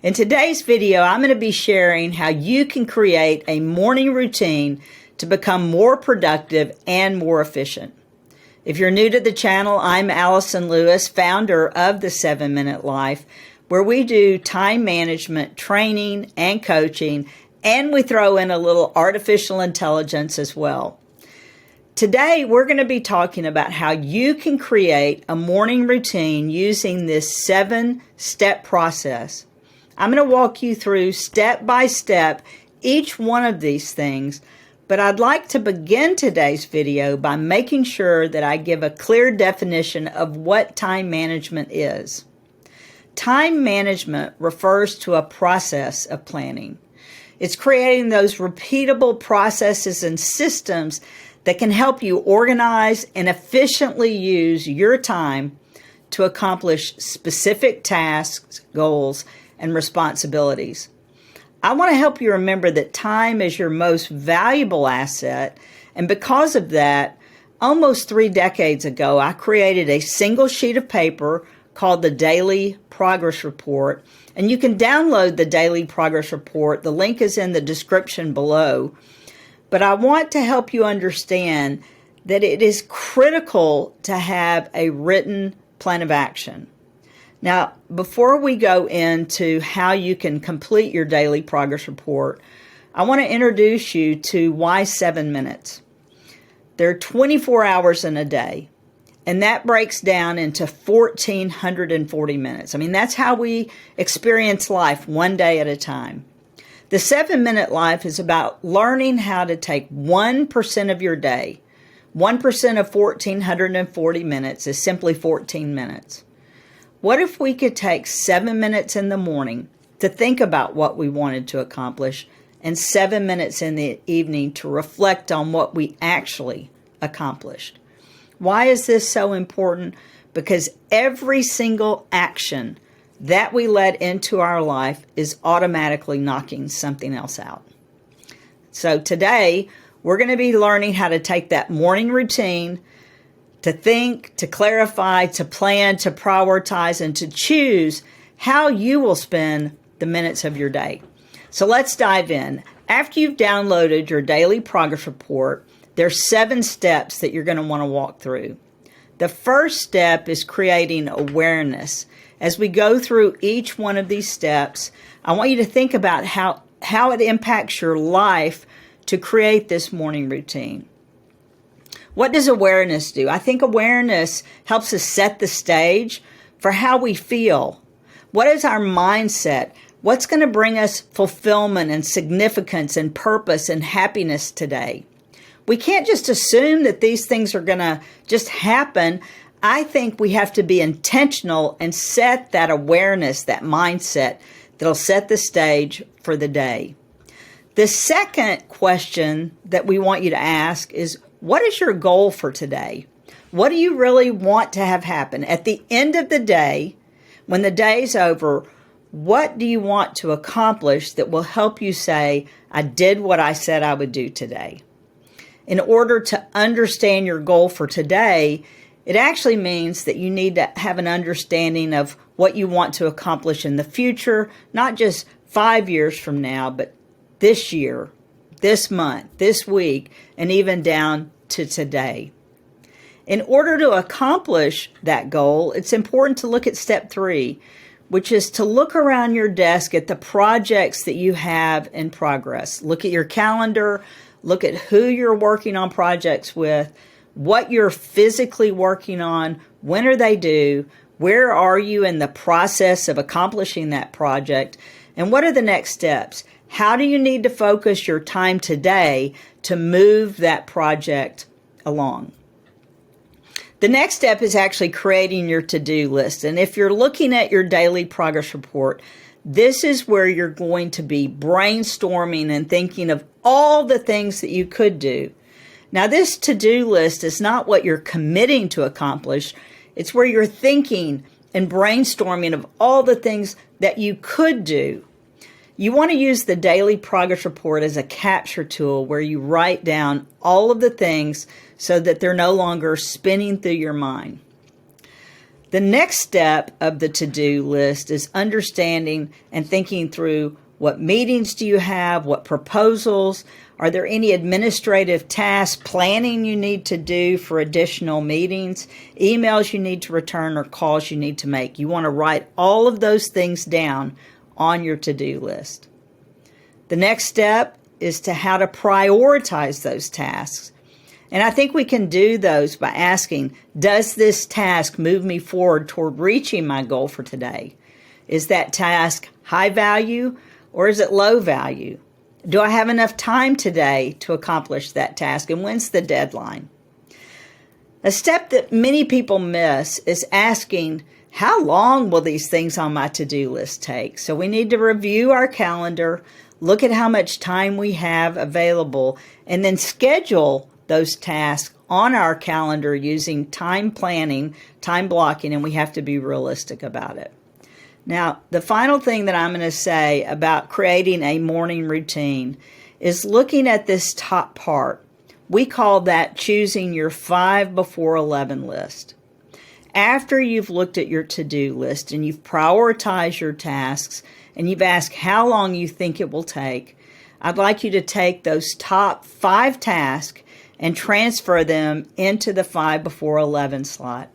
In today's video, I'm going to be sharing how you can create a morning routine to become more productive and more efficient. If you're new to the channel, I'm Allyson Lewis, founder of the 7-Minute Life, where we do time management, training, and coaching, and we throw in a little artificial intelligence as well. Today, we're going to be talking about how you can create a morning routine using this 7-step process. I'm going to walk you through step by step each one of these things, but I'd like to begin today's video by making sure that I give a clear definition of what time management is. Time management refers to a process of planning. It's creating those repeatable processes and systems that can help you organize and efficiently use your time to accomplish specific tasks, goals, and responsibilities. I want to help you remember that time is your most valuable asset, and because of that, almost 3 decades ago, I created a single sheet of paper called the Daily Progress Report, and you can download the Daily Progress Report. The link is in the description below, but I want to help you understand that it is critical to have a written plan of action. Now, before we go into how you can complete your daily progress report, I want to introduce you to why 7 minutes. There are 24 hours in a day, and that breaks down into 1,440 minutes. I mean, that's how we experience life, one day at a time. The 7-Minute Life is about learning how to take 1% of your day. 1% of 1,440 minutes is simply 14 minutes. What if we could take 7 minutes in the morning to think about what we wanted to accomplish and 7 minutes in the evening to reflect on what we actually accomplished? Why is this so important? Because every single action that we let into our life is automatically knocking something else out. So today, we're going to be learning how to take that morning routine to think, to clarify, to plan, to prioritize, and to choose how you will spend the minutes of your day. So let's dive in. After you've downloaded your daily progress report, there's 7 steps that you're going to want to walk through. The first step is creating awareness. As we go through each one of these steps, I want you to think about how it impacts your life to create this morning routine. What does awareness do? I think awareness helps us set the stage for how we feel. What is our mindset? What's going to bring us fulfillment and significance and purpose and happiness today? We can't just assume that these things are going to just happen. I think we have to be intentional and set that awareness, that mindset that'll set the stage for the day. The second question that we want you to ask is, what is your goal for today? What do you really want to have happen? At the end of the day, when the day's over, what do you want to accomplish that will help you say, I did what I said I would do today? In order to understand your goal for today, it actually means that you need to have an understanding of what you want to accomplish in the future, not just 5 years from now, but this year, this month, this week, and even down to today. In order to accomplish that goal, it's important to look at step 3, which is to look around your desk at the projects that you have in progress. Look at your calendar, look at who you're working on projects with, what you're physically working on, when are they due, where are you in the process of accomplishing that project, and what are the next steps? How do you need to focus your time today to move that project along? The next step is actually creating your to-do list. And if you're looking at your daily progress report, this is where you're going to be brainstorming and thinking of all the things that you could do. Now, this to-do list is not what you're committing to accomplish. It's where you're thinking and brainstorming of all the things that you could do. You want to use the daily progress report as a capture tool where you write down all of the things so that they're no longer spinning through your mind. The next step of the to-do list is understanding and thinking through what meetings do you have, what proposals, are there any administrative tasks, planning you need to do for additional meetings, emails you need to return, or calls you need to make. You want to write all of those things down on your to-do list. The next step is to how to prioritize those tasks. And I think we can do those by asking, does this task move me forward toward reaching my goal for today? Is that task high value or is it low value? Do I have enough time today to accomplish that task? And when's the deadline? A step that many people miss is asking, how long will these things on my to-do list take? So we need to review our calendar, look at how much time we have available, and then schedule those tasks on our calendar using time planning, time blocking, and we have to be realistic about it. Now, the final thing that I'm going to say about creating a morning routine is looking at this top part. We call that choosing your 5 before 11 list. After you've looked at your to-do list and you've prioritized your tasks and you've asked how long you think it will take, I'd like you to take those top 5 tasks and transfer them into the 5 before 11 slot.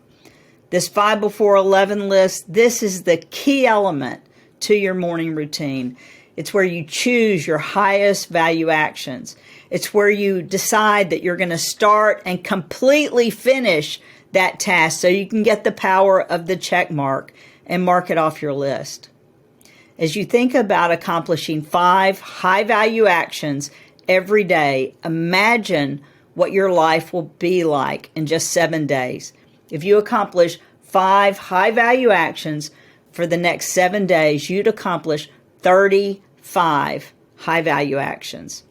This 5 before 11 list, this is the key element to your morning routine. It's where you choose your highest value actions. It's where you decide that you're going to start and completely finish that task so you can get the power of the check mark and mark it off your list. As you think about accomplishing 5 high value actions every day, imagine what your life will be like in just 7 days. If you accomplish 5 high value actions for the next 7 days, you'd accomplish 35 high value actions.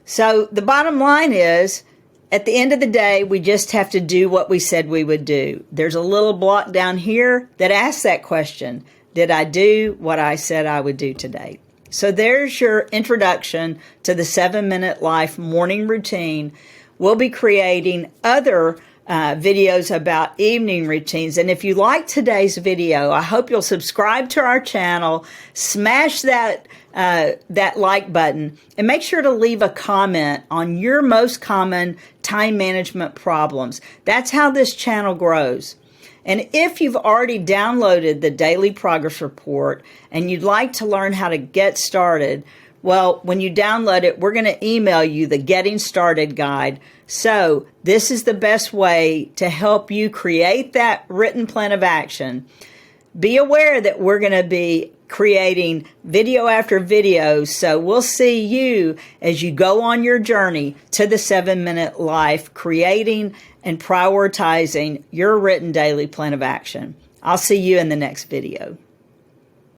So the bottom line is, at the end of the day, we just have to do what we said we would do. There's a little block down here that asks that question. Did I do what I said I would do today? So there's your introduction to the 7-Minute Life morning routine. We'll be creating other videos about evening routines. And if you like today's video, I hope you'll subscribe to our channel, smash that like button, and make sure to leave a comment on your most common time management problems. That's how this channel grows. And if you've already downloaded the Daily Progress Report and you'd like to learn how to get started, well, when you download it, we're going to email you the Getting Started guide. So this is the best way to help you create that written plan of action. Be aware that we're going to be creating video after video. So we'll see you as you go on your journey to the 7-Minute Life, creating and prioritizing your written daily plan of action. I'll see you in the next video.